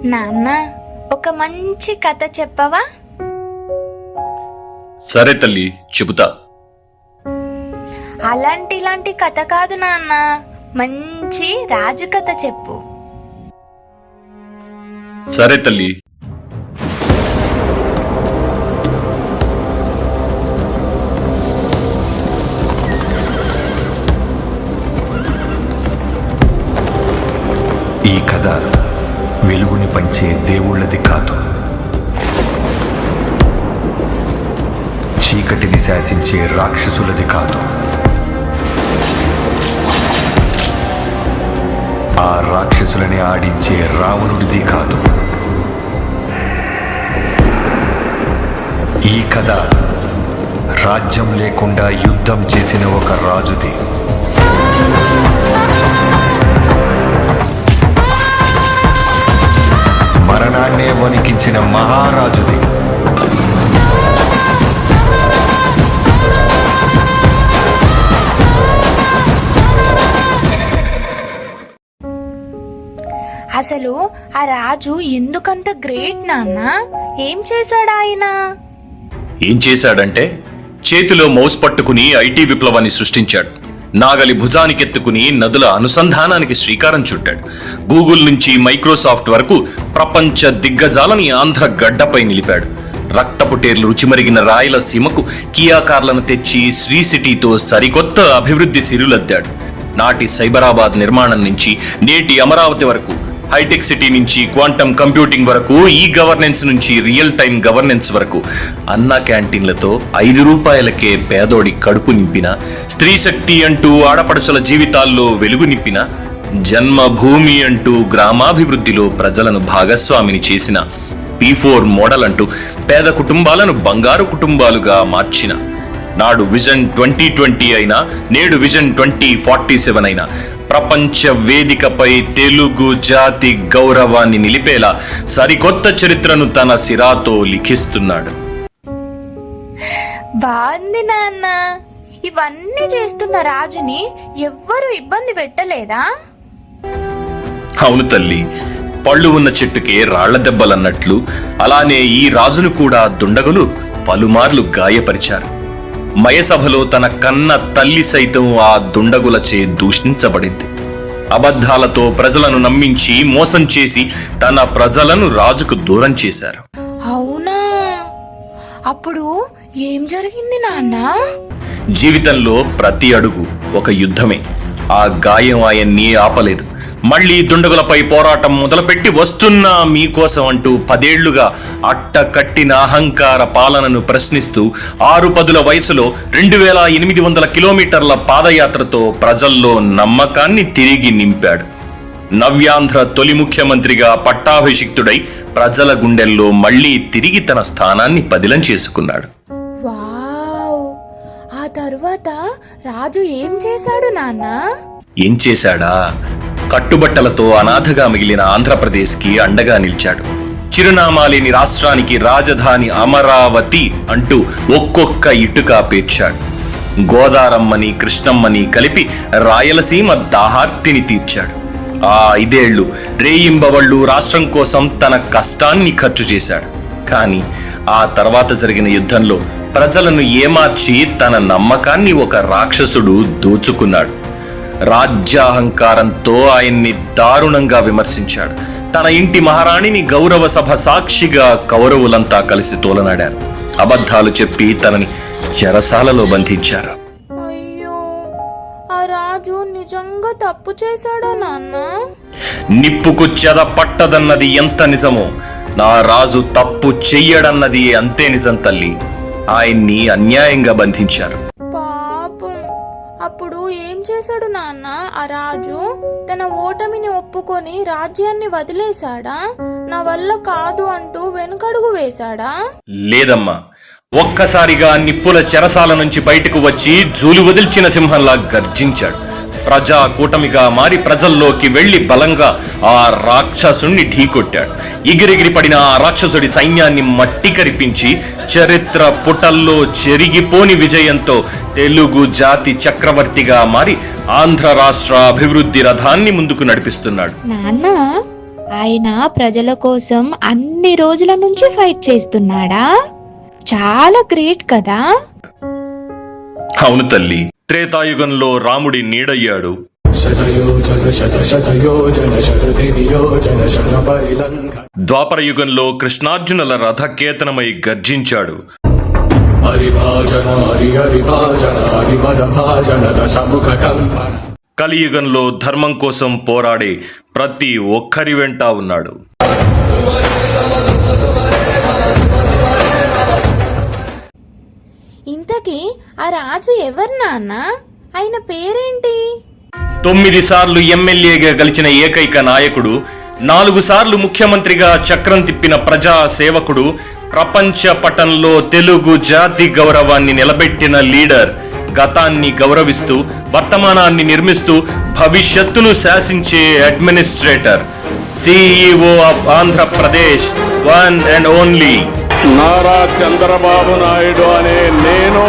నాన్న, ఒక మంచి కథ చెప్పవా? సరే తల్లి, చెబుతా. ఇలాంటి కథ కాదు నాన్న, మంచి రాజు కథ చెప్పు. సరే తల్లి. ఈ కథ వెలుగుని పంచే దేవుళ్ళది కాదు, చీకటిని శాసించే రాక్షసులది కాదు, ఆ రాక్షసులని ఆడించే రావణుడిది కాదు. ఈ కథ రాజ్యం లేకుండా యుద్ధం చేసిన ఒక రాజుది. మరణాన్నే వణికించిన మహారాజుది. అసలు ఆ రాజు ఎందుకంత గ్రేట్ నాన్న? ఏం చేశాడు ఆయన? ఏం చేశాడంటే, చేతిలో మౌస్ పట్టుకుని ఐటీ విప్లవాన్ని సృష్టించాడు. నాగలి భుజానికెత్తుకుని నదుల అనుసంధానానికి శ్రీకారం చుట్టాడు. గూగుల్ నుంచి మైక్రోసాఫ్ట్ వరకు ప్రపంచ దిగ్గజాలని ఆంధ్ర గడ్డపై నిలిపాడు. రక్తపుటేర్లు రుచిమరిగిన రాయలసీమకు కియా కార్లను తెచ్చి శ్రీ సిటీతో సరికొత్త అభివృద్ధి సిరులద్దాడు. నాటి సైబరాబాద్ నిర్మాణం నుంచి నేటి అమరావతి వరకు, హైటెక్ సిటీ నుంచి క్వాంటమ్ కంప్యూటింగ్ వరకు, ఈ గవర్నెన్స్ నుంచి రియల్ టైం గవర్నెన్స్ వరకు అన్న క్యాంటీన్లతో 5 రూపాయలకే పేదోడి కడుపు నింపిన, స్త్రీ శక్తి అంటూ ఆడపడుచుల జీవితాల్లో వెలుగు నింపిన, జన్మభూమి అంటూ గ్రామాభివృద్ధిలో ప్రజలను భాగస్వామిని చేసిన, P4 మోడల్ అంటూ పేద కుటుంబాలను బంగారు కుటుంబాలుగా మార్చిన, నాడు విజన్ 2020 అయినా నేడు విజన్ 2047 అయినా ప్రపంచ వేదికపై తెలుగు జాతి గౌరవాన్ని నిలిపేలా సరికొత్త చరిత్రను తన సిరాతో లిఖిస్తున్నాడు. బాగుంది నాన్న. ఇవన్నీ చేస్తున్న రాజుని ఎవ్వరూ ఇబ్బంది పెట్టలేదా? అవును తల్లి, పళ్ళు ఉన్న చెట్టుకే రాళ్ల దెబ్బలన్నట్లు అలానే ఈ రాజును కూడా దుండగులు పలుమార్లు గాయపరిచారు. మయసభలో తన కన్న తల్లి సైతం ఆ దుండగులచే దూషించబడింది. అబద్ధాలతో ప్రజలను నమ్మించి మోసం చేసి తన ప్రజలను రాజుకు దూరం చేశారు. అవునా? అప్పుడు ఏం జరిగింది నాన్న? జీవితంలో ప్రతి అడుగు ఒక యుద్ధమే. ఆ గాయం ఆయన్ని ఆపలేదు. మళ్లీ దుండగులపై పోరాటం మొదలుపెట్టి వస్తున్నా మీకోసం అంటూ 10 ఏళ్లుగా అట్ట కట్టిన అహంకార పాలనను ప్రశ్నిస్తూ 6 వయసులో 2800 కిలోమీటర్ల పాదయాత్రతో ప్రజల్లో నమ్మకాన్ని తిరిగి నింపాడు. నవ్యాంధ్ర తొలి ముఖ్యమంత్రిగా పట్టాభిషిక్తుడై ప్రజల గుండెల్లో మళ్లీ తిరిగి తన స్థానాన్ని పదిలం చేసుకున్నాడు. వావ్! ఆ తరువాత రాజు ఏం చేశాడు నాన్న? ఏం చేశాడా? కట్టుబట్టలతో అనాథగా మిగిలిన ఆంధ్రప్రదేశ్కి అండగా నిలిచాడు. చిరునామా లేని రాష్ట్రానికి రాజధాని అమరావతి అంటూ ఒక్కొక్క ఇటుక పేర్చాడు. గోదారమ్మని కృష్ణమ్మని కలిపి రాయలసీమ దాహార్తిని తీర్చాడు. ఆ 5 ఏళ్లు రేయింబవళ్ళు రాష్ట్రం కోసం తన కష్టాన్ని ఖర్చు చేశాడు. కానీ ఆ తర్వాత జరిగిన యుద్ధంలో ప్రజలను ఏమార్చి తన నమ్మకాన్ని ఒక రాక్షసుడు దోచుకున్నాడు. రాజ్యాహంకారంతో ఆయన్ని దారుణంగా విమర్శించాడు. తన ఇంటి మహారాణిని గౌరవ సభ సాక్షిగా కౌరవులంతా కలిసి తోలనాడారు. అబద్ధాలు చెప్పి తనని చెరసాలలో బంధించారు. అయ్యో, ఆ రాజు నిజంగా తప్పు చేశాడా నాన్న? నిప్పుకు చెద పట్టదన్నది ఎంత నిజమో నా రాజు తప్పు చెయ్యడన్నది అంతే నిజం తల్లి. ఆయన్ని అన్యాయంగా బంధించారు. పాపం. అప్పుడు ఏం చేశాడు నాన్న ఆ రాజు? తన ఓటమిని ఒప్పుకొని రాజ్యాన్ని వదిలేశాడా? నా వల్ల కాదు అంటూ వెనుకడుగు వేశాడా? లేదమ్మా, ఒక్కసారిగా నిప్పుల చెరసాల నుంచి బయటకు వచ్చి జూలు వదిల్చిన సింహంలా గర్జించాడు. ప్రజా కూటమిగా మారి ప్రజల్లోకి వెళ్లి బలంగా ఆ రాక్షసుణ్ణి ఢీకొట్టాడు. ఎగిరెగిరి పడిన ఆ రాక్షసుడి సైన్యాన్ని మట్టి కరిపించి చరిత్ర పుటల్లో చెరిగిపోని విజయంతో తెలుగు జాతి చక్రవర్తిగా మారి ఆంధ్ర రాష్ట్ర అభివృద్ధి రథాన్ని ముందుకు నడిపిస్తున్నాడు. నాన్న, ఆయన ప్రజల కోసం అన్ని రోజుల నుంచి ఫైట్ చేస్తున్నాడా? చాలా గ్రేట్ కదా. అవును తల్లి, త్రేతాయుగంలో రాముడి నీడయ్యాడు, ద్వాపర యుగంలో కృష్ణార్జునుల రథకేతనమై గర్జించాడు, కలియుగంలో ధర్మం కోసం పోరాడే ప్రతి ఒక్కరి వెంట ఉన్నాడు. ఇంతకీ ఆ రాజు ఎవరు నాన్న? ఆయన పేరేంటి? 9 సార్లు ఎమ్మెల్యేగా గెలిచిన ఏకైక నాయకుడు, 4 సార్లు ముఖ్యమంత్రిగా చక్రం తిప్పిన ప్రజా సేవకుడు, ప్రపంచ పటంలో తెలుగు జాతి గౌరవాన్ని నిలబెట్టిన లీడర్, గతాన్ని గౌరవిస్తూ వర్తమానాన్ని నిర్మిస్తూ భవిష్యత్తును శాసించే administrator, CEO of Andhra Pradesh, one and only Nara Chandrababu Naidu అనే నేను